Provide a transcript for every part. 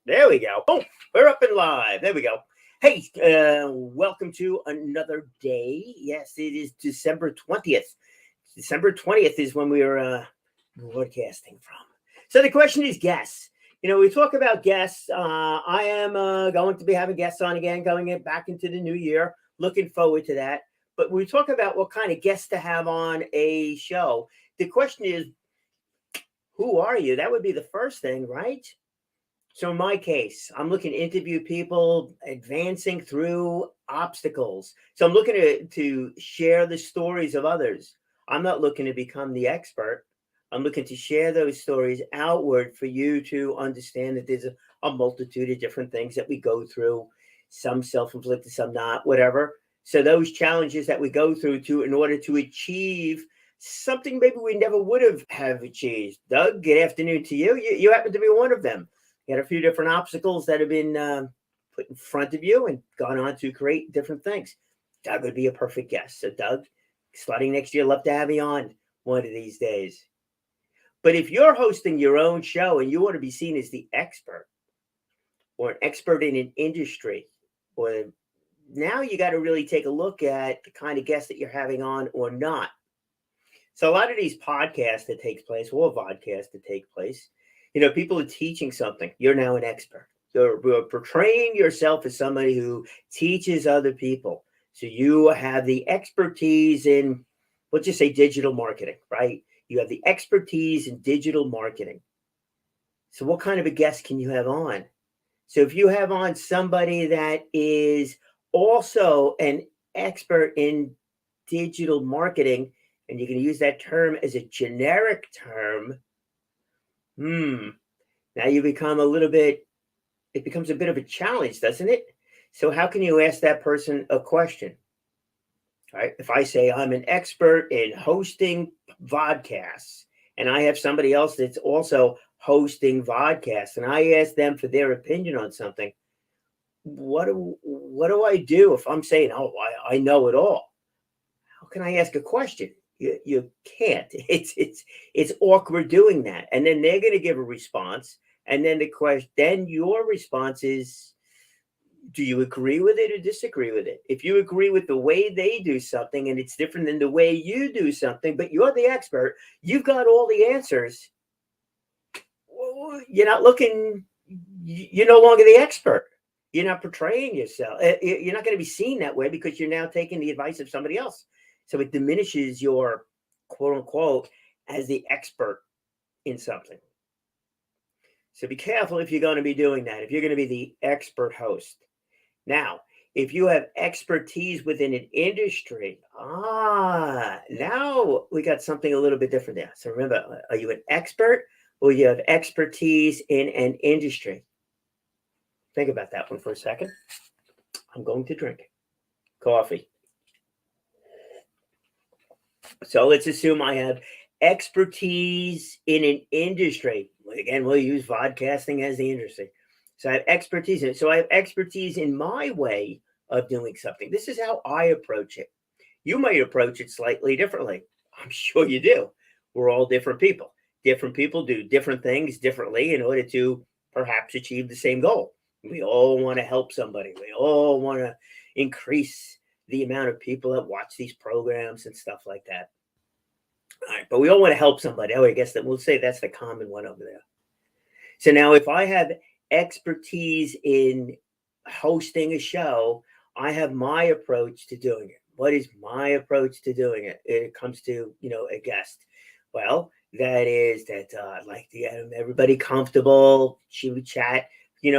There we go. Boom. We're up and live. There we go. Hey, welcome to another day. Yes, it is December 20th. December 20th is when we are broadcasting from. So the question is guests. We talk about guests. I am going to be having guests on again, back into the new year. Looking forward to that. But we talk about what kind of guests to have on a show. The question is, who are you? That would be the first thing, right? So in my case, I'm looking to interview people advancing through obstacles. So I'm looking to share the stories of others. I'm not looking to become the expert. I'm looking to share those stories outward for you to understand that there's a multitude of different things that we go through, some self-inflicted, some not, whatever. So those challenges that we go through in order to achieve something maybe we never would have achieved. Doug, good afternoon to you. You happen to be one of them. You had a few different obstacles that have been put in front of you and gone on to create different things. Doug would be a perfect guest. So Doug, starting next year, love to have you on one of these days. But if you're hosting your own show and you want to be seen as the expert or an expert in an industry, or now you got to really take a look at the kind of guests that you're having on or not. So a lot of these podcasts that takes place, or vodcasts that take place, people are teaching something. You're now an expert. You're portraying yourself as somebody who teaches other people. So you have the expertise in, let's just say, digital marketing, right? You have the expertise in digital marketing. So what kind of a guest can you have on? So if you have on somebody that is also an expert in digital marketing, and you can use that term as a generic term, now you become it becomes a bit of a challenge, doesn't it? So how can you ask that person a question? All right. If I say I'm an expert in hosting vodcasts, and I have somebody else that's also hosting vodcasts, and I ask them for their opinion on something, what do I do if I'm saying, oh, I know it all? How can I ask a question? You can't. It's awkward doing that. And then they're going to give a response. And then then your response is, do you agree with it or disagree with it? If you agree with the way they do something and it's different than the way you do something, but you're the expert, you've got all the answers, you're not looking, you're no longer the expert. You're not portraying yourself. You're not going to be seen that way because you're now taking the advice of somebody else. So it diminishes your quote unquote as the expert in something. So be careful if you're going to be doing that, if you're going to be the expert host. Now, if you have expertise within an industry, now we got something a little bit different there. So remember, are you an expert or you have expertise in an industry? Think about that one for a second. I'm going to drink coffee. So let's assume I have expertise in an industry. Again, we'll use vodcasting as the industry. So I have expertise in it. So I have expertise in my way of doing something. This is how I approach it. You might approach it slightly differently. I'm sure you do. We're all different people. Different people do different things differently in order to perhaps achieve the same goal. We all want to help somebody. We all want to increase the amount of people that watch these programs and stuff like that. All right, but we all want to help somebody. I guess that we'll say that's the common one over there. So now if I have expertise in hosting a show, I have my approach to doing it. What is my approach to doing it? It comes to, a guest. Well, that is that like to get everybody comfortable. She would chat,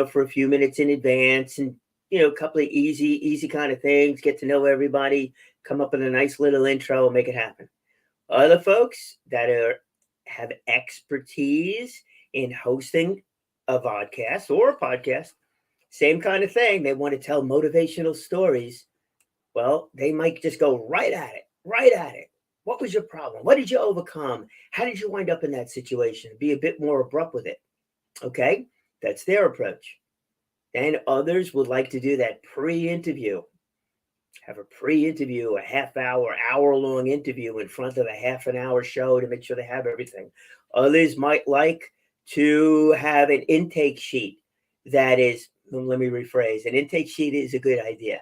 for a few minutes in advance, and a couple of easy kind of things. Get to know everybody, come up with a nice little intro, and make it happen. Other folks that have expertise in hosting a podcast or a podcast, same kind of thing. They want to tell motivational stories. Well, they might just go right at it, right at it. What was your problem? What did you overcome? How did you wind up in that situation? Be a bit more abrupt with it. Okay, that's their approach. And others would like to do that pre-interview. Have a pre-interview, a hour-long interview in front of a half an hour show to make sure they have everything. Others might like to have an intake sheet that is, let me rephrase, an intake sheet is a good idea.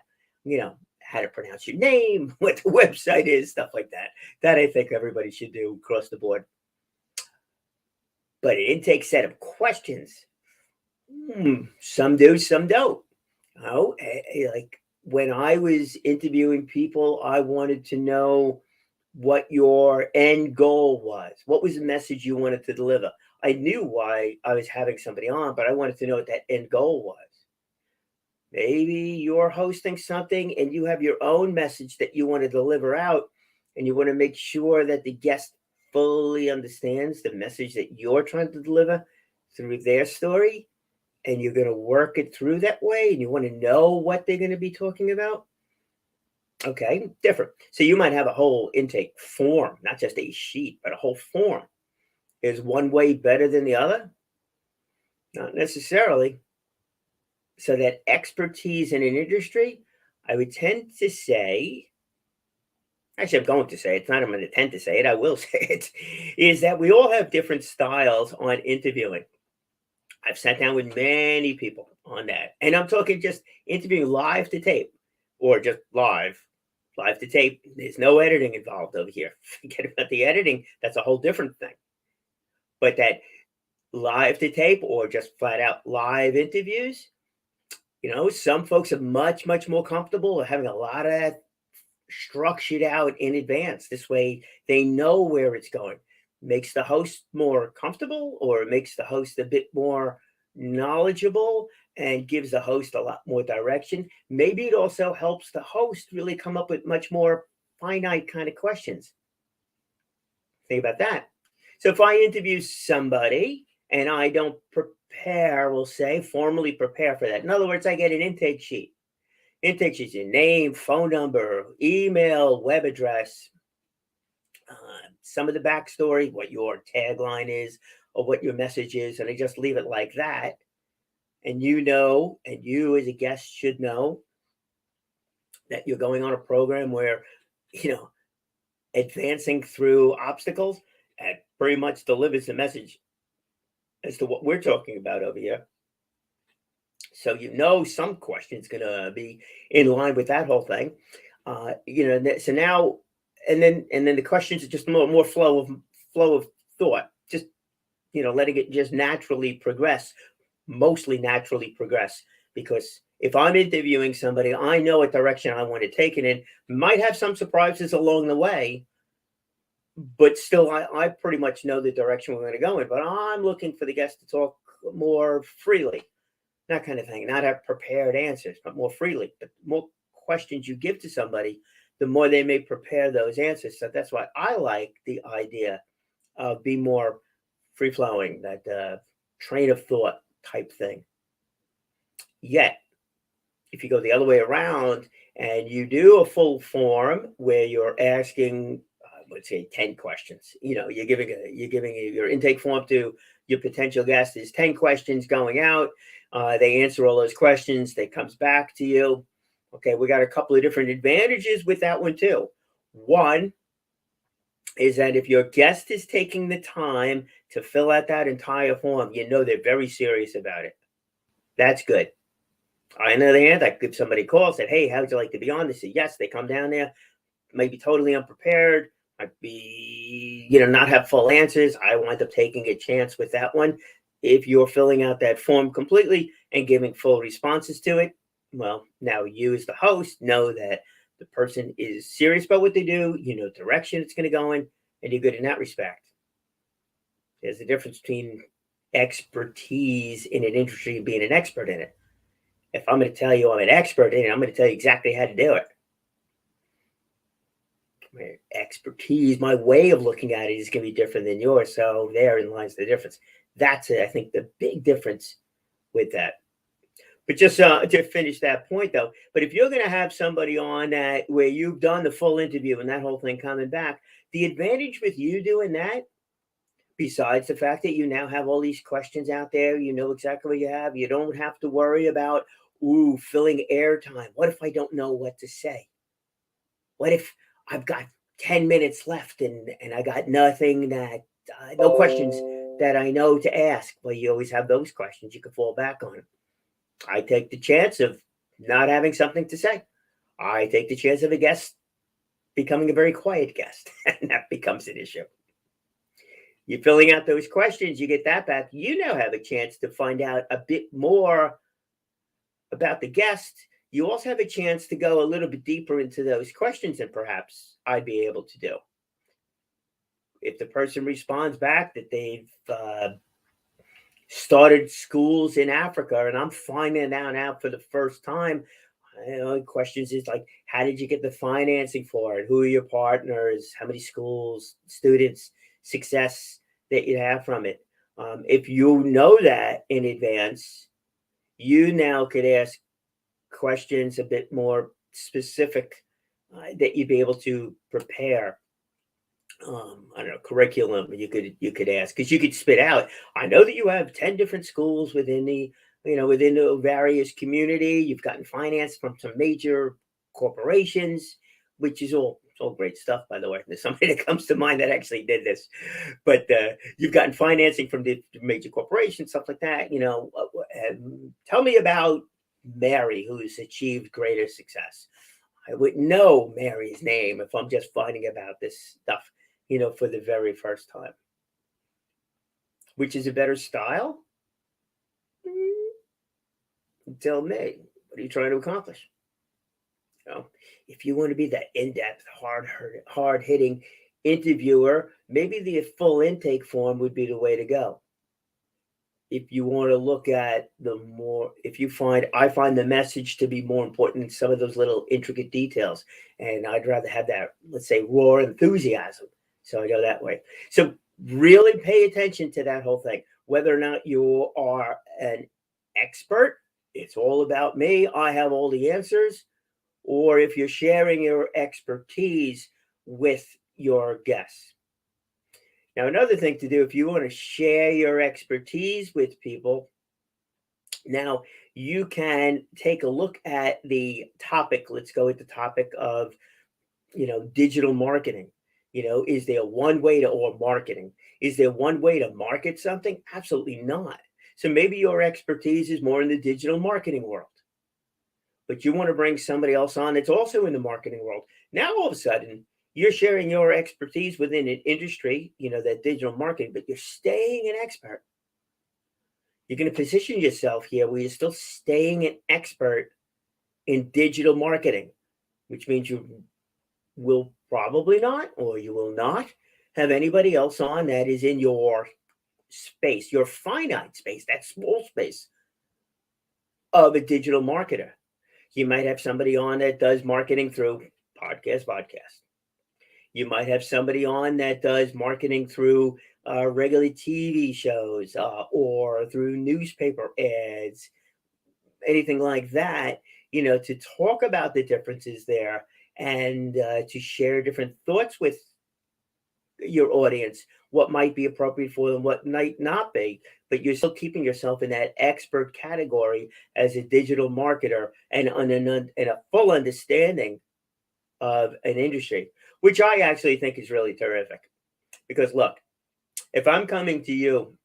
How to pronounce your name, what the website is, stuff like that. That I think everybody should do across the board. But an intake set of questions, some do, some don't. Like when I was interviewing people, I wanted to know what your end goal was. What was the message you wanted to deliver? I knew why I was having somebody on, but I wanted to know what that end goal was. Maybe you're hosting something and you have your own message that you want to deliver out, and you want to make sure that the guest fully understands the message that you're trying to deliver through their story, and you're going to work it through that way, and you want to know what they're going to be talking about. Okay, different. So you might have a whole intake form, not just a sheet, but a whole form. Is one way better than the other? Not necessarily. So that expertise in an industry, I would tend to say, actually, I'm going to say, it's not I'm going to tend to say it, I will say it, is that we all have different styles on interviewing. I've sat down with many people on that. And I'm talking just interviewing live to tape, or just live to tape. There's no editing involved over here. Forget about the editing. That's a whole different thing. But that live to tape or just flat out live interviews, some folks are much, much more comfortable having a lot of that structured out in advance. This way they know where it's going. Makes the host more comfortable, or it makes the host a bit more knowledgeable and gives the host a lot more direction. Maybe it also helps the host really come up with much more finite kind of questions. Think about that. So if I interview somebody and I don't formally prepare for that. In other words, I get an intake sheet. Intake sheet, your name, phone number, email, web address, some of the backstory, what your tagline is, or what your message is, and I just leave it like that. And you as a guest should know that you're going on a program where, advancing through obstacles and pretty much delivers the message as to what we're talking about over here. So some questions going to be in line with that whole thing. So now, and then the questions are just more flow of thought, just letting it just naturally progress, mostly naturally progress. Because if I'm interviewing somebody, I know what direction I want to take it in. Might have some surprises along the way, but still I pretty much know the direction we're going to go in. But I'm looking for the guest to talk more freely, that kind of thing. Not have prepared answers, but more freely. But more questions you give to somebody, the more they may prepare those answers. So that's why I like the idea of be more free-flowing, that train of thought type thing. Yet, if you go the other way around and you do a full form where you're asking, let's say 10 questions, you're giving your intake form to your potential guest is 10 questions going out. They answer all those questions. They comes back to you. Okay, we got a couple of different advantages with that one too. One is that if your guest is taking the time to fill out that entire form, they're very serious about it. That's good. On the other hand, I give somebody a call, said, hey, how would you like to be on? They say yes. They come down there, might be totally unprepared, might be, not have full answers. I wind up taking a chance with that one. If you're filling out that form completely and giving full responses to it, well, now you as the host know that the person is serious about what they do, direction it's going to go in, and you're good in that respect. There's a difference between expertise in an industry and being an expert in it. If I'm going to tell you I'm an expert in it, I'm going to tell you exactly how to do it. My expertise, my way of looking at it is going to be different than yours. So therein lies the difference. That's it. I think the big difference with that. But just to finish that point, though, but if you're going to have somebody on that where you've done the full interview and that whole thing coming back, the advantage with you doing that, besides the fact that you now have all these questions out there, you know exactly what you have. You don't have to worry about, filling airtime. What if I don't know what to say? What if I've got 10 minutes left and I got nothing no questions that I know to ask? Well, you always have those questions you can fall back on. I take the chance of not having something to say. I take the chance of a guest becoming a very quiet guest, and that becomes an issue. You're filling out those questions, you get that back. You now have a chance to find out a bit more about the guest. You also have a chance to go a little bit deeper into those questions than perhaps I'd be able to do. If the person responds back that they've started schools in Africa, and I'm finding that out for the first time, questions is like, how did you get the financing for it? Who are your partners? How many schools, students, success that you have from it? If you know that in advance, you now could ask questions a bit more specific that you'd be able to prepare. I don't know, curriculum you could ask, because you could spit out, I know that you have 10 different schools within the various community. You've gotten finance from some major corporations, which is all great stuff, by the way. There's somebody that comes to mind that actually did this, but you've gotten financing from the major corporations, stuff like that. Tell me about Mary, who's achieved greater success. I wouldn't know Mary's name if I'm just finding about this stuff, for the very first time. Which is a better style? Tell me, what are you trying to accomplish? If you want to be that in-depth, hard-hitting interviewer, maybe the full intake form would be the way to go. If you want to look at I find the message to be more important than some of those little intricate details, and I'd rather have that, let's say, raw enthusiasm. So I go that way. So really pay attention to that whole thing. Whether or not you are an expert, it's all about me, I have all the answers, or if you're sharing your expertise with your guests. Now, another thing to do, if you want to share your expertise with people, now you can take a look at the topic. Let's go with the topic of, digital marketing. Is there one way or marketing? Is there one way to market something? Absolutely not. So maybe your expertise is more in the digital marketing world, but you want to bring somebody else on that's also in the marketing world. Now, all of a sudden, you're sharing your expertise within an industry, that digital marketing, but you're staying an expert. You're going to position yourself here where you're still staying an expert in digital marketing, which means you will probably not, or you will not have anybody else on that is in your space, your finite space, that small space of a digital marketer. You might have somebody on that does marketing through podcast. You might have somebody on that does marketing through regular TV shows or through newspaper ads, anything like that, to talk about the differences there and to share different thoughts with your audience, what might be appropriate for them, what might not be, but you're still keeping yourself in that expert category as a digital marketer and a full understanding of an industry, which I actually think is really terrific. Because look, if I'm coming to you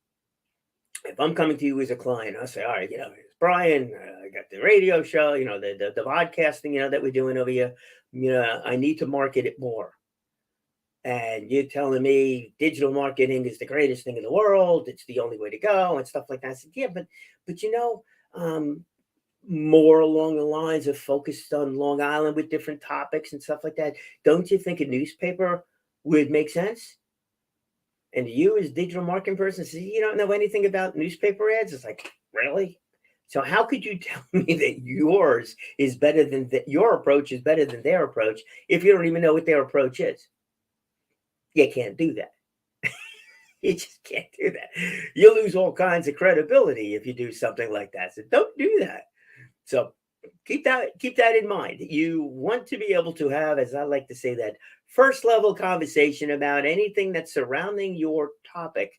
as a client, I'll say, all right, it's Brian, I got the radio show, the podcasting, that we're doing over here. I need to market it more. And you're telling me digital marketing is the greatest thing in the world. It's the only way to go and stuff like that. I said, yeah, but more along the lines of focused on Long Island with different topics and stuff like that. Don't you think a newspaper would make sense? And you, as a digital marketing person, say you don't know anything about newspaper ads. It's like, really? So how could you tell me that yours is better than your approach is better than their approach if you don't even know what their approach is? You can't do that. You just can't do that. You lose all kinds of credibility if you do something like that. So don't do that. So keep that in mind. You want to be able to have, as I like to say, that first level conversation about anything that's surrounding your topic,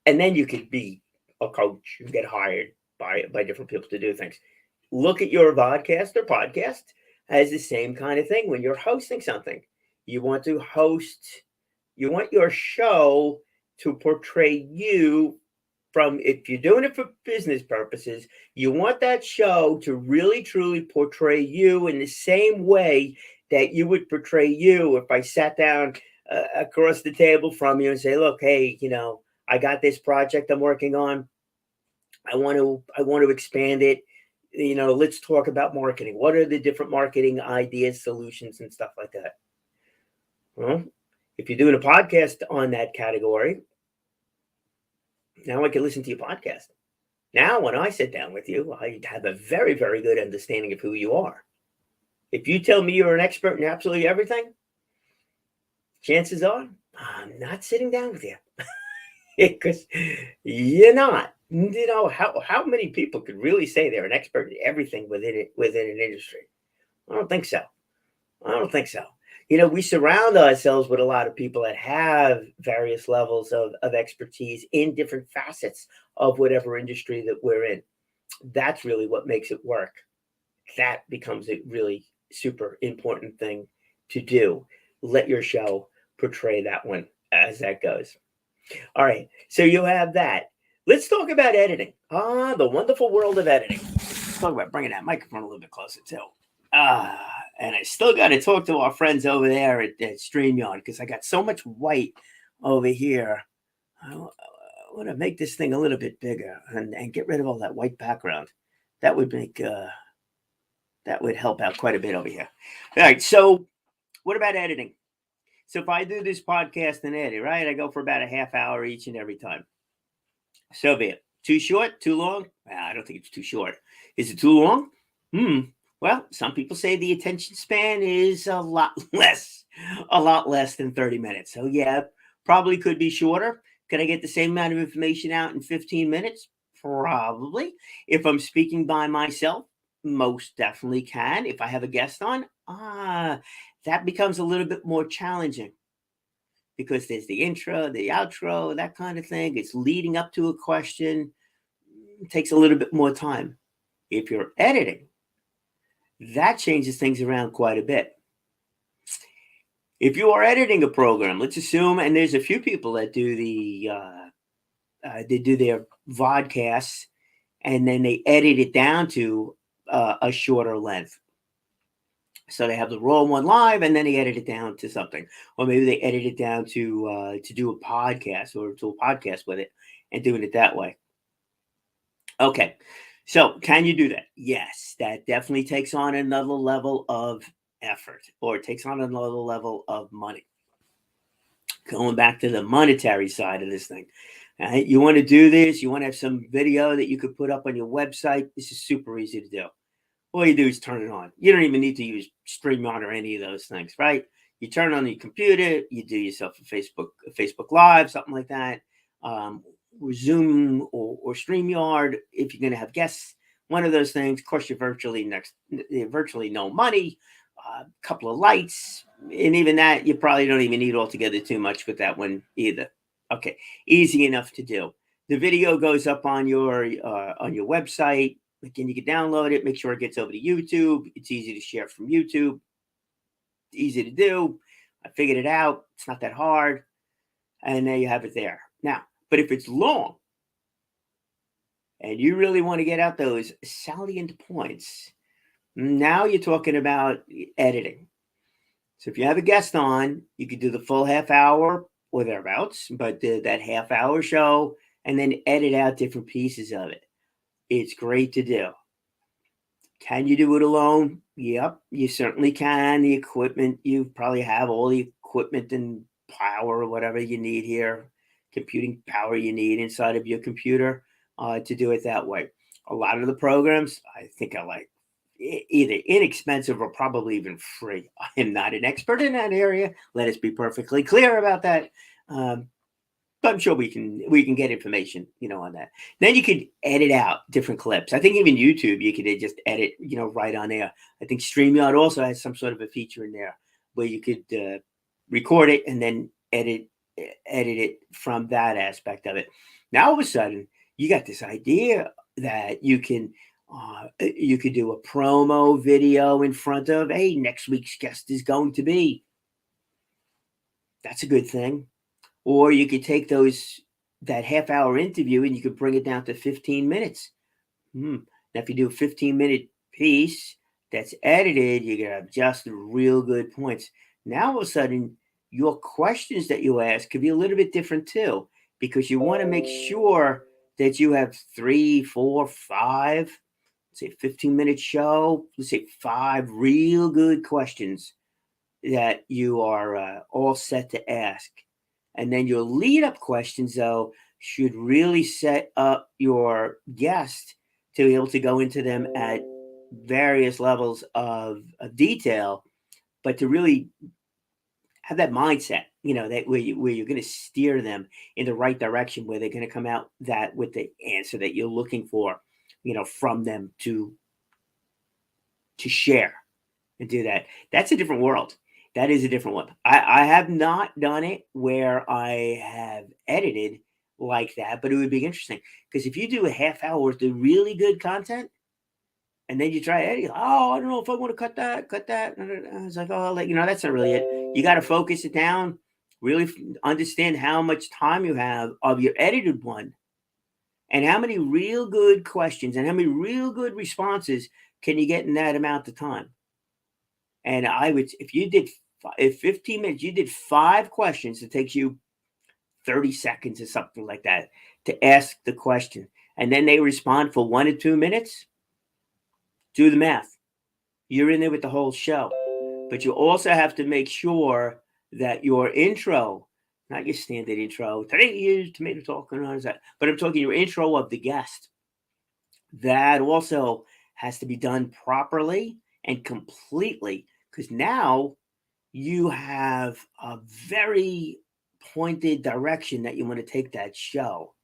and then you could be a coach and get hired by different people to do things. Look at your vodcast or podcast as the same kind of thing. When you're hosting something, you want to host, you want your show to portray you from, if you're doing it for business purposes, you want that show to really truly portray you in the same way that you would portray you if I sat down across the table from you and say, look, hey, I got this project I'm working on. I want to expand it. Let's talk about marketing. What are the different marketing ideas, solutions, and stuff like that? Well, if you're doing a podcast on that category, now I can listen to your podcast. Now, when I sit down with you, I have a very, very good understanding of who you are. If you tell me you're an expert in absolutely everything, chances are I'm not sitting down with you because you're not. How many people could really say they're an expert in everything within an industry? I don't think so. We surround ourselves with a lot of people that have various levels of expertise in different facets of whatever industry that we're in. That's really what makes it work. That becomes a really super important thing to do. Let your show portray that one as that goes. All right. So you have that. Let's talk about editing. The wonderful world of editing. Let's talk about bringing that microphone a little bit closer too. And I still got to talk to our friends over there at StreamYard because I got so much white over here. I want to make this thing a little bit bigger and get rid of all that white background. That would help out quite a bit over here. All right. So what about editing? So if I do this podcast and edit, right, I go for about a half hour each and every time. So be it. Too short? Too long? I don't think it's too short. Is it too long? Well, some people say the attention span is a lot less than 30 minutes. So yeah, probably could be shorter. Could I get the same amount of information out in 15 minutes? Probably. If I'm speaking by myself, most definitely can. If I have a guest on, that becomes a little bit more challenging because there's the intro, the outro, that kind of thing. It's leading up to a question. It takes a little bit more time. If you're editing, that changes things around quite a bit. If you are editing a program, let's assume, and there's a few people that do they do their vodcasts and then they edit it down to a shorter length. So they have the raw one live and then they edit it down to something, or maybe they edit it down to do a podcast or to a podcast with it and doing it that way. Okay. So can you do that? Yes, that definitely takes on another level of effort, or it takes on another level of money. Going back to the monetary side of this thing. Right? You want to do this, you want to have some video that you could put up on your website. This is super easy to do. All you do is turn it on. You don't even need to use StreamYard or any of those things, right? You turn on your computer, you do yourself a Facebook Live, something like that. Zoom or StreamYard, if you're going to have guests, one of those things. Of course, you're virtually no money, a couple of lights, and even that you probably don't even need altogether too much with that one either. Okay, easy enough to do. The video goes up on your website. Again, you can download it. Make sure it gets over to YouTube. It's easy to share from YouTube. Easy to do. I figured it out. It's not that hard, and there you have it there. Now, but if it's long and you really want to get out those salient points, now you're talking about editing. So if you have a guest on, you could do the full half hour or thereabouts, but that half hour show and then edit out different pieces of it. It's great to do. Can you do it alone? Yep, you certainly can. The equipment, you probably have all the equipment and power or whatever you need here, computing power you need inside of your computer to do it that way. A lot of the programs I think are like either inexpensive or probably even free. I am not an expert in that area. Let us be perfectly clear about that. But I'm sure we can get information, on that. Then you could edit out different clips. I think even YouTube, you could just edit, right on there. I think StreamYard also has some sort of a feature in there where you could record it and then edit it from that aspect of it. Now all of a sudden, you got this idea that you could do a promo video in front of, hey, next week's guest is going to be. That's a good thing. Or you could take that half-hour interview and you could bring it down to 15 minutes. Now, if you do a 15-minute piece that's edited, you're going to have just real good points. Now, all of a sudden, your questions that you ask could be a little bit different too, because you want to make sure that you have 3, 4, 5, say 15-minute show, let's say 5 real good questions that you are all set to ask. And then your lead-up questions, though, should really set up your guest to be able to go into them at various levels of detail, but to really have that mindset, that where you're going to steer them in the right direction, where they're going to come out with the answer that you're looking for, from them to share and do that. That's a different world. That is a different one. I have not done it where I have edited like that, but it would be interesting because if you do a half hour worth of really good content and then you try editing, I don't know if I want to cut that. It's like, that's not really it. You got to focus it down, really understand how much time you have of your edited one and how many real good questions and how many real good responses can you get in that amount of time. And if you did, 15 minutes, you did 5 questions, it takes you 30 seconds or something like that to ask the question. And then they respond for 1 or 2 minutes. Do the math. You're in there with the whole show. But you also have to make sure that your intro, not your standard intro, today is Tomato Talk, but I'm talking your intro of the guest. That also has to be done properly and completely, because now you have a very pointed direction that you want to take that show.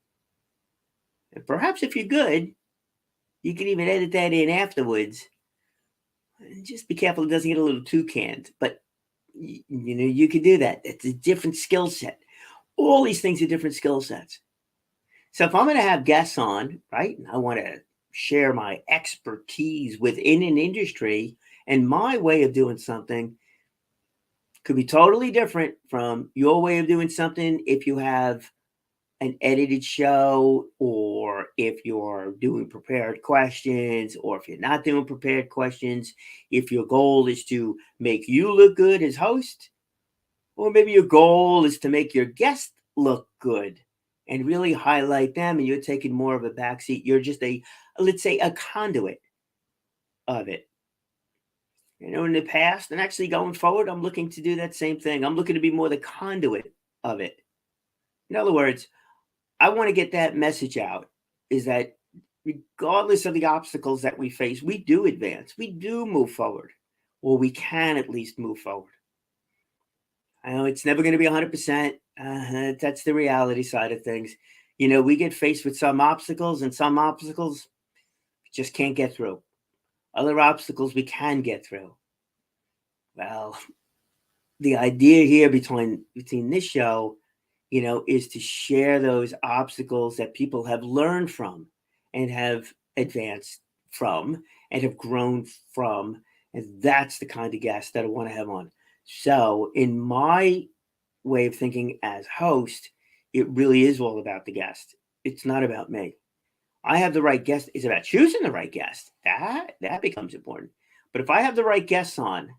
And perhaps if you're good, you can even edit that in afterwards. And just be careful it doesn't get a little too canned. But, you can do that. It's a different skill set. All these things are different skill sets. So if I'm going to have guests on, right, and I want to share my expertise within an industry, and my way of doing something could be totally different from your way of doing something if you have an edited show, or if you're doing prepared questions, or if you're not doing prepared questions, if your goal is to make you look good as host, or maybe your goal is to make your guest look good and really highlight them, and you're taking more of a backseat. You're just let's say, a conduit of it. In the past, and actually going forward, I'm looking to do that same thing. I'm looking to be more the conduit of it. In other words, I want to get that message out, is that regardless of the obstacles that we face, we do advance. We do move forward, or we can at least move forward. I know it's never going to be 100%. That's the reality side of things. We get faced with some obstacles, and some obstacles we just can't get through. Other obstacles we can get through. Well, the idea here between this show, is to share those obstacles that people have learned from and have advanced from and have grown from. And that's the kind of guest that I want to have on. So in my way of thinking as host, it really is all about the guest. It's not about me. I have the right guest. It's about choosing the right guest. That becomes important. But if I have the right guests on,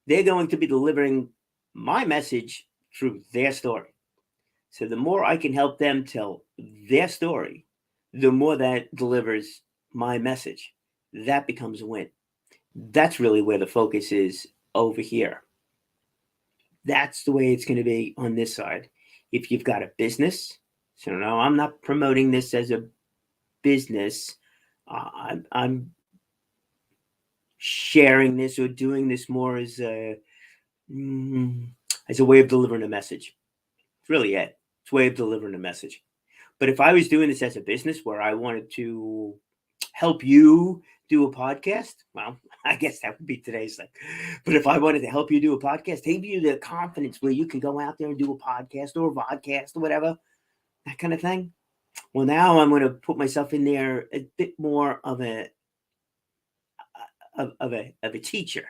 they're going to be delivering my message through their story. So the more I can help them tell their story, the more that delivers my message. That becomes a win. That's really where the focus is over here. That's the way it's going to be on this side. If you've got a business, so no, I'm not promoting this as a business. I'm sharing this or doing this more as a way of delivering a message. It's really it. It's a way of delivering a message. But if I was doing this as a business where I wanted to help you do a podcast, well, I guess that would be today's thing. But if I wanted to help you do a podcast, give you the confidence where you can go out there and do a podcast or a vodcast or whatever, that kind of thing. Well, now I'm going to put myself in there a bit more of a teacher,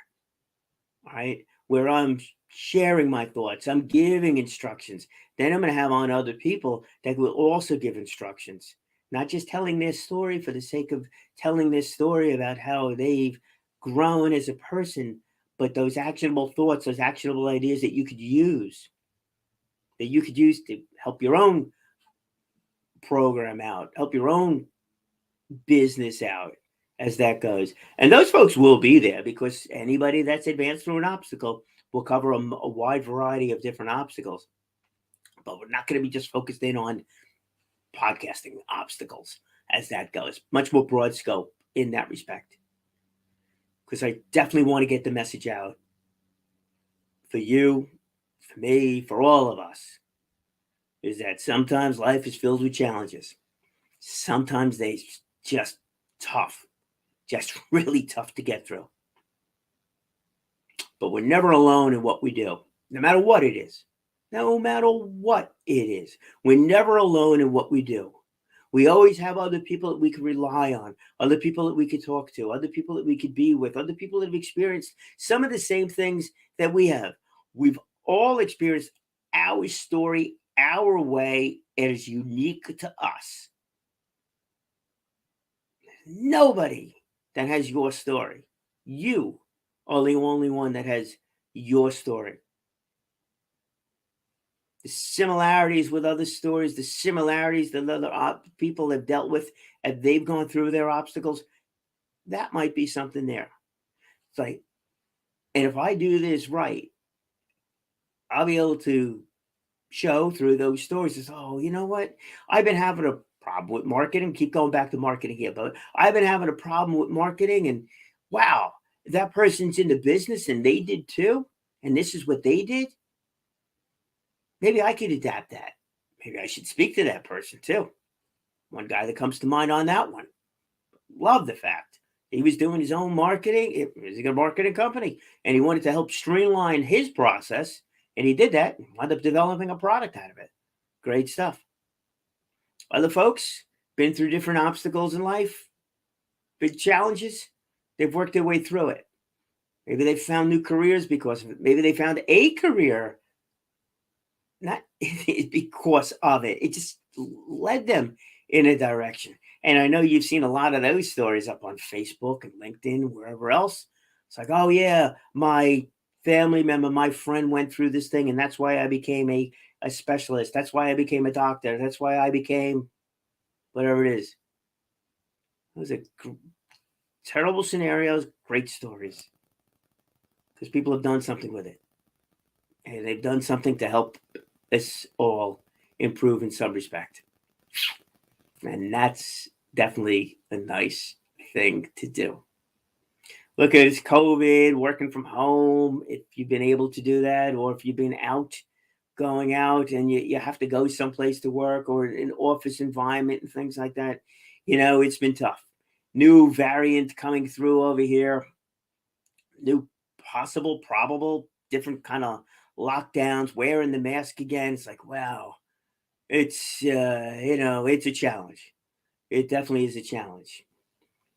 right? Where I'm sharing my thoughts, I'm giving instructions. Then I'm going to have on other people that will also give instructions, not just telling their story for the sake of telling their story about how they've grown as a person, but those actionable thoughts, those actionable ideas that you could use to help your own program out, help your own business out as that goes. And those folks will be there because anybody that's advanced through an obstacle will cover a wide variety of different obstacles. But we're not going to be just focused in on podcasting obstacles as that goes. Much more broad scope in that respect. Because I definitely want to get the message out for you, for me, for all of us, is that sometimes life is filled with challenges. Sometimes they just tough, just really tough to get through. But we're never alone in what we do, no matter what it is. No matter what it is, we're never alone in what we do. We always have other people that we can rely on, other people that we could talk to, other people that we could be with, other people that have experienced some of the same things that we have. We've all experienced our story, our way. It is unique to us. Nobody that has your story. You are the only one that has your story. The similarities with other stories, the similarities that other people have dealt with as they've gone through their obstacles, that might be something there. It's like, and if I do this right, I'll be able to show through those stories is, oh, you know what? I've been having a problem with marketing. Keep going back to marketing here, but I've been having a problem with marketing, and wow, that person's in the business and they did too. And this is what they did. Maybe I could adapt that. Maybe I should speak to that person too. One guy that comes to mind on that one. Love the fact he was doing his own marketing. It was a marketing company, and he wanted to help streamline his process. And he did that and wound up developing a product out of it. Great stuff. Other folks been through different obstacles in life, big challenges. They've worked their way through it. Maybe they found new careers because of it. Maybe they found a career, not because of it. It just led them in a direction. And I know you've seen a lot of those stories up on Facebook and LinkedIn, wherever else. It's like, oh yeah, my family member, my friend went through this thing, and that's why I became a specialist. That's why I became a doctor. That's why I became whatever it is. Those are terrible scenarios, great stories. Because people have done something with it. And they've done something to help us all improve in some respect. And that's definitely a nice thing to do. Look at this COVID, working from home, if you've been able to do that, or if you've been going out and you have to go someplace to work or an office environment and things like that. You know, it's been tough. New variant coming through over here. New possible, probable, different kind of lockdowns, wearing the mask again. It's like, wow, it's, it's a challenge. It definitely is a challenge.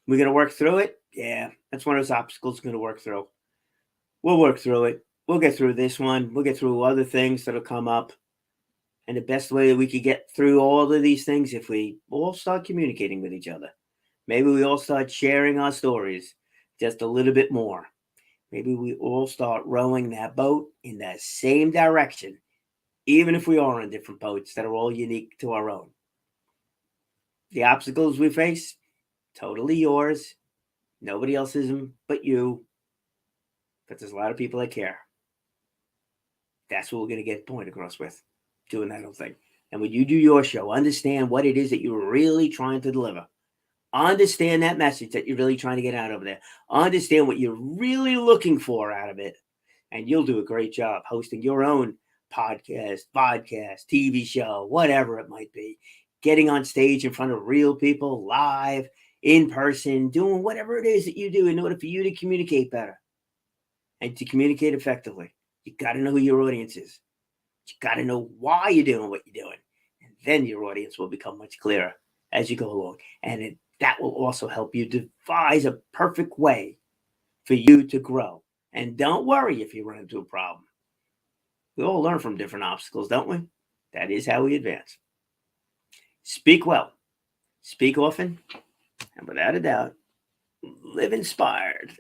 We're going to work through it. Yeah, that's one of those obstacles we're going to work through. We'll work through it. We'll get through this one. We'll get through other things that'll come up. And the best way that we could get through all of these things if we all start communicating with each other. Maybe we all start sharing our stories just a little bit more. Maybe we all start rowing that boat in the same direction, even if we are on different boats that are all unique to our own. The obstacles we face, totally yours. Nobody else's but you. But there's a lot of people that care. That's what we're going to get point across with, doing that whole thing. And when you do your show, understand what it is that you're really trying to deliver. Understand that message that you're really trying to get out of there. Understand what you're really looking for out of it. And you'll do a great job hosting your own podcast, TV show, whatever it might be. Getting on stage in front of real people, live, in person, doing whatever it is that you do in order for you to communicate better and to communicate effectively. You got to know who your audience is. You got to know why you're doing what you're doing. And then your audience will become much clearer as you go along. And that will also help you devise a perfect way for you to grow. And don't worry if you run into a problem. We all learn from different obstacles, don't we? That is how we advance. Speak well, speak often, and without a doubt, live inspired.